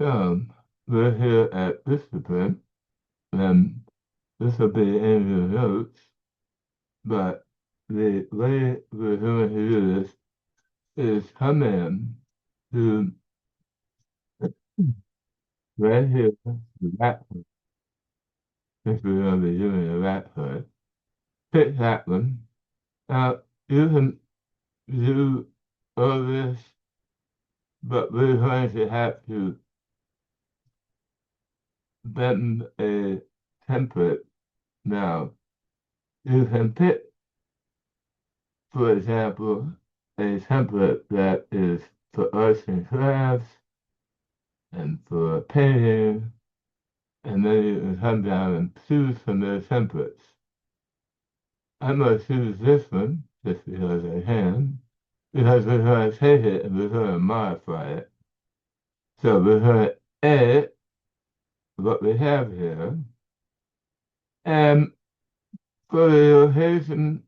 So we're here at Vistaprint, and this will be in your notes, but the way we're going to do this is come in to right here, the back one, since we're going to be doing the back side. Pick that one. Now, you can do all this, but we're going to have to bend a template. Now, you can pick, for example, a template that is for arts and crafts and for painting, and then you can come down and choose from those templates. I'm going to choose this one just because I can, because we're going to take it and we're going to modify it. So we're going to edit what we have here, and for the location,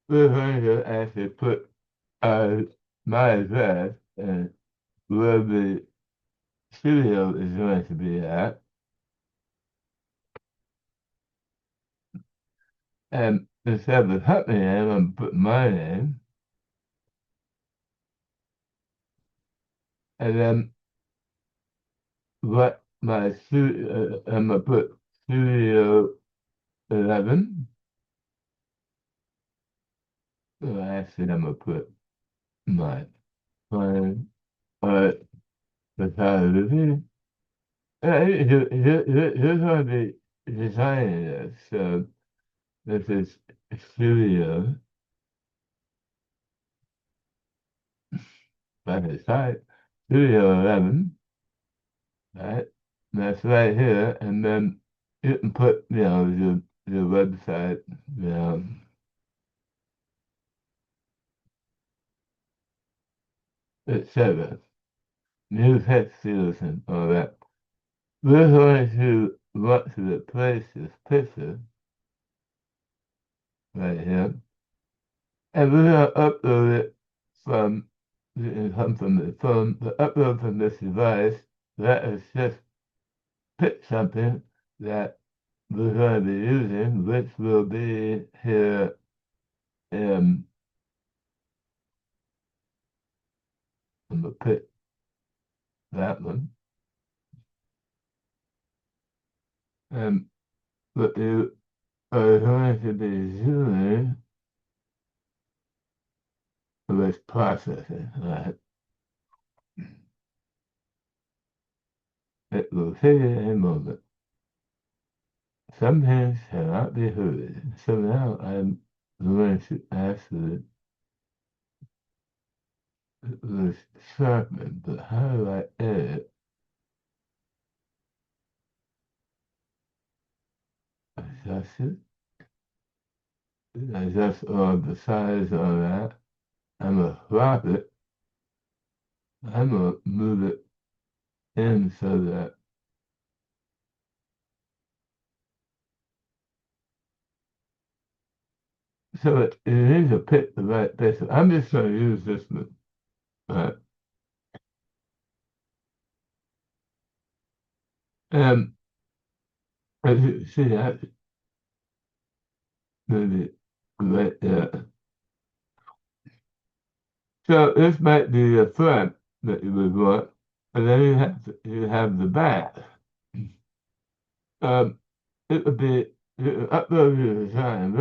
we're going to actually put my address and where the studio is going to be at. And instead of the company name, I'm put my name. And then what my studio, I'm gonna put Studio 11. Actually, I'm gonna put my uh, photography. Here's gonna be designing this. So this is Studio, like I said, Studio 11. Right? That's right here, and then you can put, your website, etc. New text fields and all that. We're going to want to replace this picture right here, and we're going to upload it from, it come from the phone, the upload from this device. That is just pick something that we're going to be using, which will be here. um, I'm going to pick that one. And what you are going to be doing with processing, right? It will take a moment. Some things cannot be hurried. So now I'm going to actually sharpen, but how do I edit? Adjust it. Adjust all the size on that. I'm going to crop it. I'm going to move it in so that it needs to pick the right place. I'm just going to use this one. Right. And as you see, that maybe right there. So this might be the front that you would want, and then you have the back. Um, it would be you upload your design.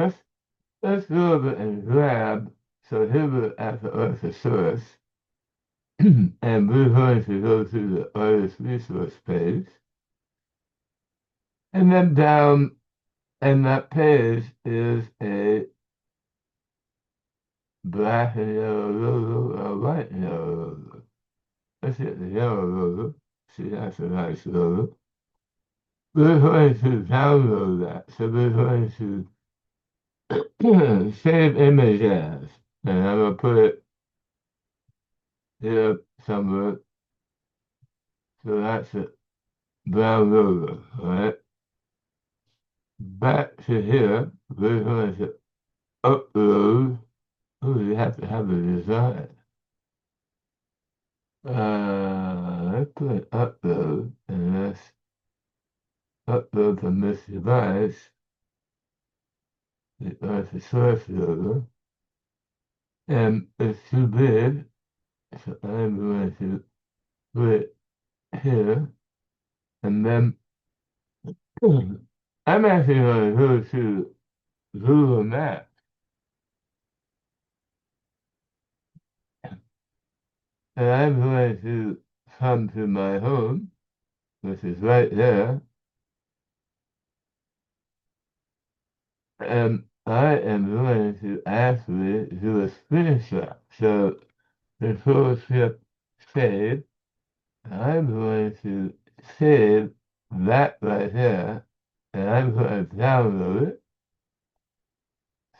Let's go over and grab. So here we're at the artist source, and we're going to go to the artist resource page, and then down, and that page is a black and yellow logo or white and yellow logo. Let's get the yellow logo. See, that's a nice logo. We're going to download that. So we're going to save image as. And I'm going to put it here somewhere. So that's a brown logo, all right? Back to here, we're going to upload. Oh, you have to have a design. I put upload and let's upload from this device the Earth source loader. And it's too big, so I'm going to put it here. And then I'm actually going to go to Google Maps. And I'm going to come to my home, which is right there. And I am going to actually do a screenshot. So control shift save. I'm going to save that right here. And I'm going to download it.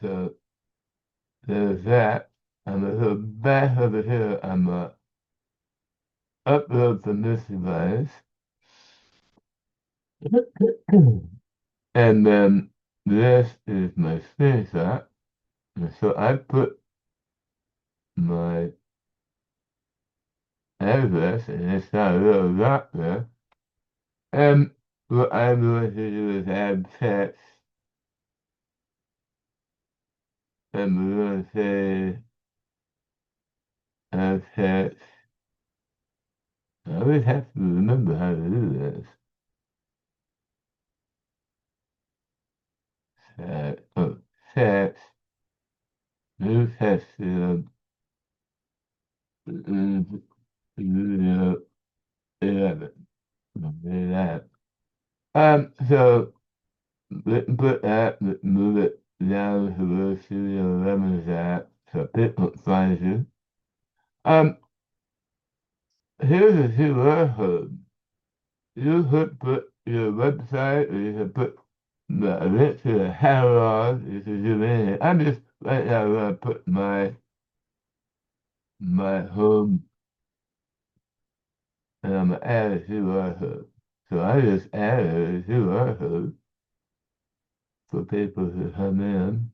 So there's that. I'm going to go back over here. I'm going to upload from this device. And then this is my screenshot. And so I put my address and it's got a little dot there. And what I'm going to do is add text. And we're going to say add text. I always have to remember how to do this. Text, new text field, 11. Do that. So put that, move it down to where Studio 11 is at, so people finds you. Here's a QR code. You could put your website, or you could put the link to the catalog. You could do anything. I'm just right now going to put my home, and I'm gonna add a QR code. So I just added a QR code for people to come in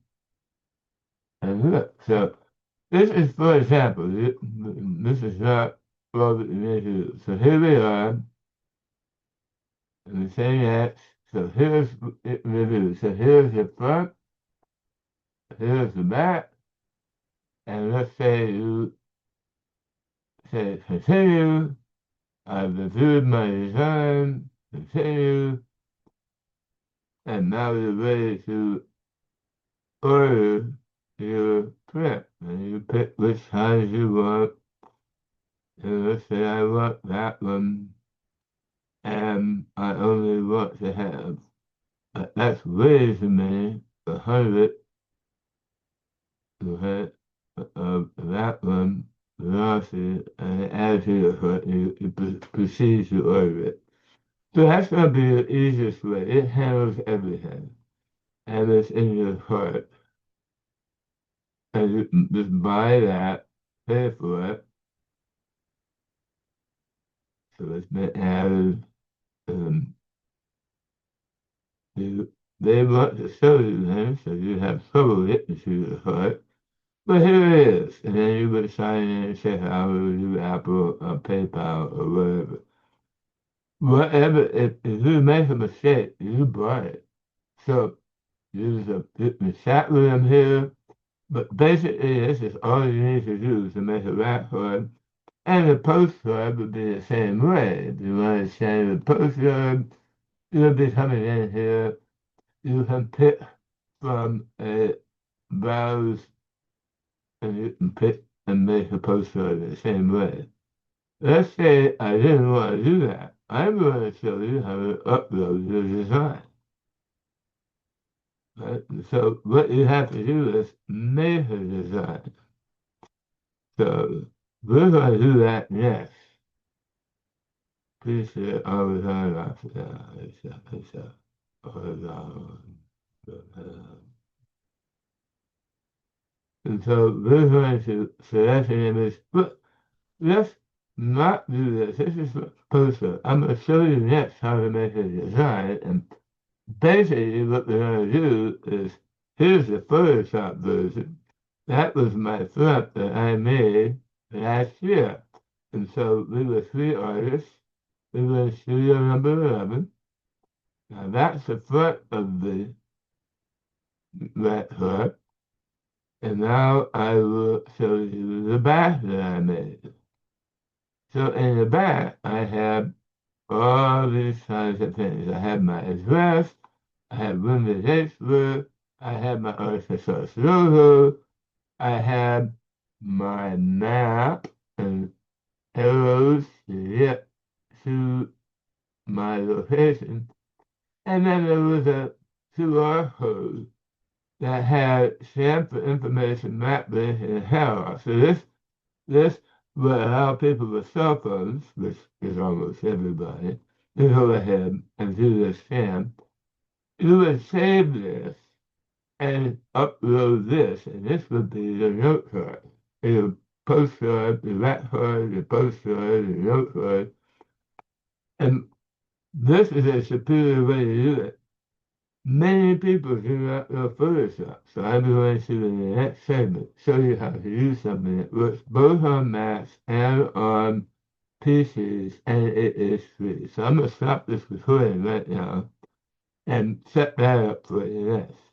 and look. So this is, for example, this is not what we need to do. So here we are in the same X. So here's it review. So here's the front, here's the back, and let's say you say continue. I've reviewed my design, continue, and now you're ready to order your print. And you pick which size you want. And let's say I want that one, and I only want to have, that's way too many, 100, okay, of that one, velocity, and it adds to your foot, you proceed to order it. So that's going to be the easiest way. It handles everything, and it's in your cart. And you can just buy that, pay for it, so it's been added. Um, they want to show you them, so you have trouble getting to the cart. But here it is. And then you would sign in and say how you do Apple or PayPal or whatever. Whatever, if you make a mistake, you buy it. So you can chat with them here. But basically, this is all you need to do to make a rap card. And the postcard would be the same way. If you want to send a postcard, you'll be coming in here. You can pick from a browse and you can pick and make a postcard the same way. Let's say I didn't want to do that. I'm going to show you how to upload your design. Right? So what you have to do is make a design. So we're going to do that next. Please say all the time after that. All the time. And so we're going to select an image, but let's not do this. This is a poster. I'm going to show you next how to make a design. And basically what we're going to do is, here's the Photoshop version. That was my front that I made last year. And so we were three artists. is in studio number 11. Now that's the front of the rat hook. And now I will show you the back that I made. So in the back, I have all these kinds of things. I have my address, I have Windows Facebook, I have my Arkansas logo, I have my map and arrows to get to my location. And then there was a QR code that had sample information, map link, and how. So this will allow people with cell phones, which is almost everybody, to go ahead and do this scan. You would save this and upload this, and this would be the note card. The postcard, the rat card, the postcard, the note card. And this is a superior way to do it. Many people do not know Photoshop, so I'm going to, in the next segment, show you how to use something that works both on Macs and on PCs, and it is free. So I'm going to stop this recording right now and set that up for you next.